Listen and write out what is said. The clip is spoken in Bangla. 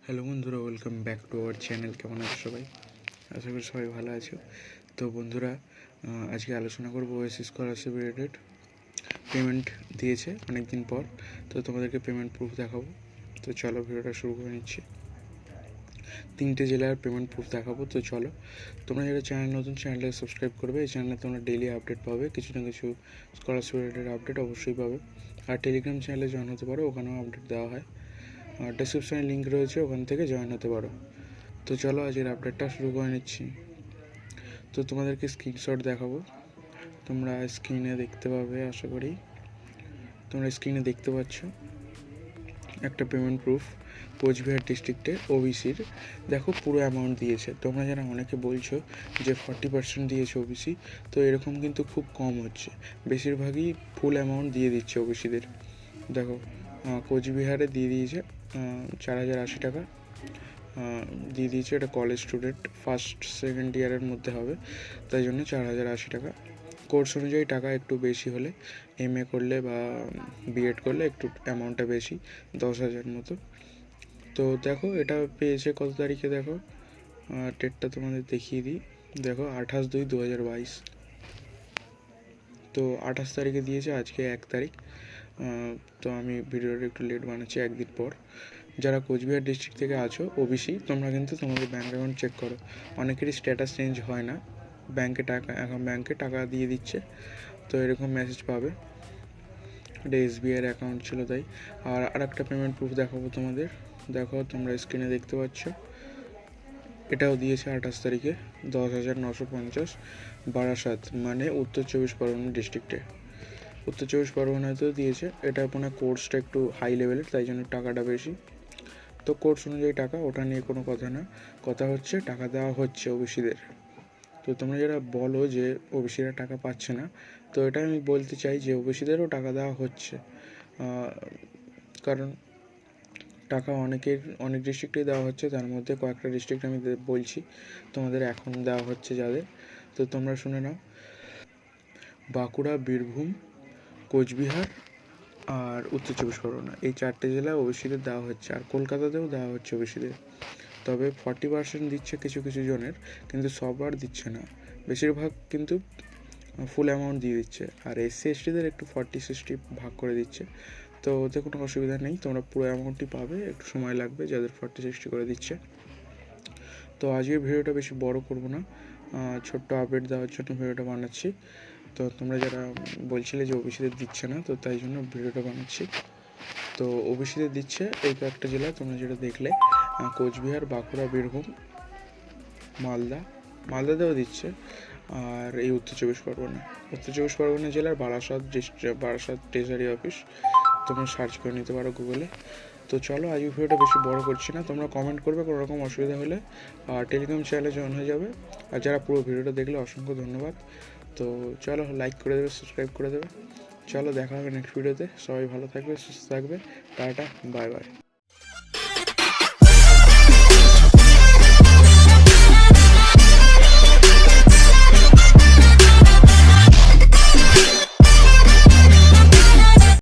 হ্যালো বন্ধুরা, welcome back to our channel. কেমন আছো সবাই? আশা করি সবাই ভালো আছো। তো বন্ধুরা, আজকে আলোচনা করবো ওএসিস স্কলারশিপ রিলেটেড। পেমেন্ট দিয়েছে অনেক দিন পর, তো তোমাদেরকে পেমেন্ট প্রুফ দেখাবো। তো চলো ভিডিওটা শুরু করে নিচ্ছি। 3টে জেলার পেমেন্ট প্রুফ দেখাবো। তো চলো, তোমরা যারা চ্যানেল নতুন, চ্যানেলটাকে সাবস্ক্রাইব করবে। এই চ্যানেলে তোমরা ডেইলি আপডেট পাবে, কিছু না কিছু স্কলারশিপ রিলেটেড আপডেট অবশ্যই পাবে। আর টেলিগ্রাম চ্যানেলে জয়েন হতে পারো, ওখানেও আপডেট দেওয়া হয়। আর ডেসক্রিপশানে লিঙ্ক রয়েছে, ওখান থেকে জয়েন হতে পারো। তো চলো আজকের আপডেটটা শুরু করে নিচ্ছি। তো তোমাদেরকে স্ক্রিনশট দেখাবো, তোমরা স্ক্রিনে দেখতে পাবে। আশা করি তোমরা স্ক্রিনে দেখতে পাচ্ছ একটা পেমেন্ট প্রুফ কোচবিহার ডিস্ট্রিক্টে ওবিসির। দেখো পুরো অ্যামাউন্ট দিয়েছে। তোমরা যারা অনেকে বলছো যে 40% দিয়েছে ওবিসি, তো এরকম কিন্তু খুব কম হচ্ছে। বেশিরভাগই ফুল অ্যামাউন্ট দিয়ে দিচ্ছে ওবিসিদের। দেখো কোচবিহারে দিয়ে দিয়েছে 4080 টাকা দিয়ে দিয়েছে। এটা কলেজ স্টুডেন্ট, ফার্স্ট সেকেন্ড ইয়ারের মধ্যে হবে, তাই জন্য 4080 টাকা। কোর্স অনুযায়ী টাকা একটু বেশি হলে, এমএ করলে বা বিএড করলে একটু অ্যামাউন্টটা বেশি, 10,000 মতো। তো দেখো এটা পেয়েছে কত তারিখে, দেখো ডেটটা তোমাদের দেখিয়ে দিই। দেখো 28/2/2022। তো 28 তারিখে দিয়েছে, আজকে 1 তারিখ। তো আমি ভিডিওটা একটু লেট বানাচ্ছি, একদিন পর। যারা কোচবিহার ডিস্ট্রিক্ট থেকে আছো ওবিসি, তোমরা কিন্তু তোমাদের ব্যাঙ্ক অ্যাকাউন্ট চেক করো। অনেকেরই স্ট্যাটাস চেঞ্জ হয় না, এখন ব্যাঙ্কে টাকা দিয়ে দিচ্ছে, তো এরকম মেসেজ পাবে। এটা এসবিআইয়ের অ্যাকাউন্ট ছিল তাই। আর একটা পেমেন্ট প্রুফ দেখাবো তোমাদের। দেখো তোমরা স্ক্রিনে দেখতে পাচ্ছ, এটাও দিয়েছে 28 তারিখে, 10,950 বারাসাত, মানে উত্তর 24 পরগনা ডিস্ট্রিক্টে। উত্তর 24 পরগনাতেও দিয়েছে। এটা আপনার কোর্সটা একটু হাই লেভেলের, তাই জন্য টাকাটা বেশি। তো কোর্স অনুযায়ী টাকা, ওটা নিয়ে কোনো কথা না। কথা হচ্ছে টাকা দেওয়া হচ্ছে ওবিসিদের। তো তোমরা যারা বলো যে ওবিসিরা টাকা পাচ্ছে না, তো এটা আমি বলতে চাই যে ওবিসিদেরও টাকা দেওয়া হচ্ছে। কারণ টাকা অনেক ডিস্ট্রিক্টেই দেওয়া হচ্ছে, তার মধ্যে কয়েকটা ডিস্ট্রিক্ট আমি বলছি তোমাদের এখন দেওয়া হচ্ছে যাদের। তো তোমরা শুনে নাও। বাঁকুড়া, বীরভূম, কোচবিহার আর উত্তর 24 পরগনা, এই 4টে জেলায় ওবিসিদের দেওয়া হচ্ছে। আর কলকাতাতেও দেওয়া হচ্ছে ওবিসিদের। তবে 40% দিচ্ছে কিছু কিছু জনের, কিন্তু সবার দিচ্ছে না। বেশিরভাগ কিন্তু ফুল অ্যামাউন্ট দিয়ে দিচ্ছে। আর এসসি এসটিদের একটু 40-60 ভাগ করে দিচ্ছে। তো ওতে কোনো অসুবিধা নেই, তোমরা পুরো অ্যামাউন্টই পাবে। একটু সময় লাগবে যাদের 40-60 করে দিচ্ছে। তো আজকের ভিডিওটা বেশি বড় করব না, ছোট্ট আপডেট দেওয়ার জন্য ভিডিওটা বানাচ্ছি। তো তোমরা যারা বলছিলে যে ওবিসিদের দিচ্ছে না, তো তাই জন্য ভিডিওটা বানাচ্ছি। তো ওবিসিদের দিচ্ছে এই কয়েকটা জেলা তোমরা যেটা দেখলে, কোচবিহার, বাঁকুড়া, বীরভূম, মালদাতেও দিচ্ছে। আর এই উত্তর 24 পরগনা জেলার বারাসাত ট্রেজারি অফিস, তোমরা সার্চ করে নিতে পারো গুগলে। তো চলো আজ ভিডিওটা বেশি বড় করছি না। তোমরা কমেন্ট করবে কোনো রকম অসুবিধা হলে, আর টেলিগ্রাম চ্যানেলে জয়েন হয়ে যাবে। আর যারা পুরো ভিডিওটা দেখলে অসংখ্য ধন্যবাদ। তো চলো লাইক করে দেবে, সাবস্ক্রাইব করে দেবে। চলো দেখা হবে নেক্সট ভিডিওতে। সবাই ভালো থাকবে, সুস্থ থাকবে। Tata, bye bye.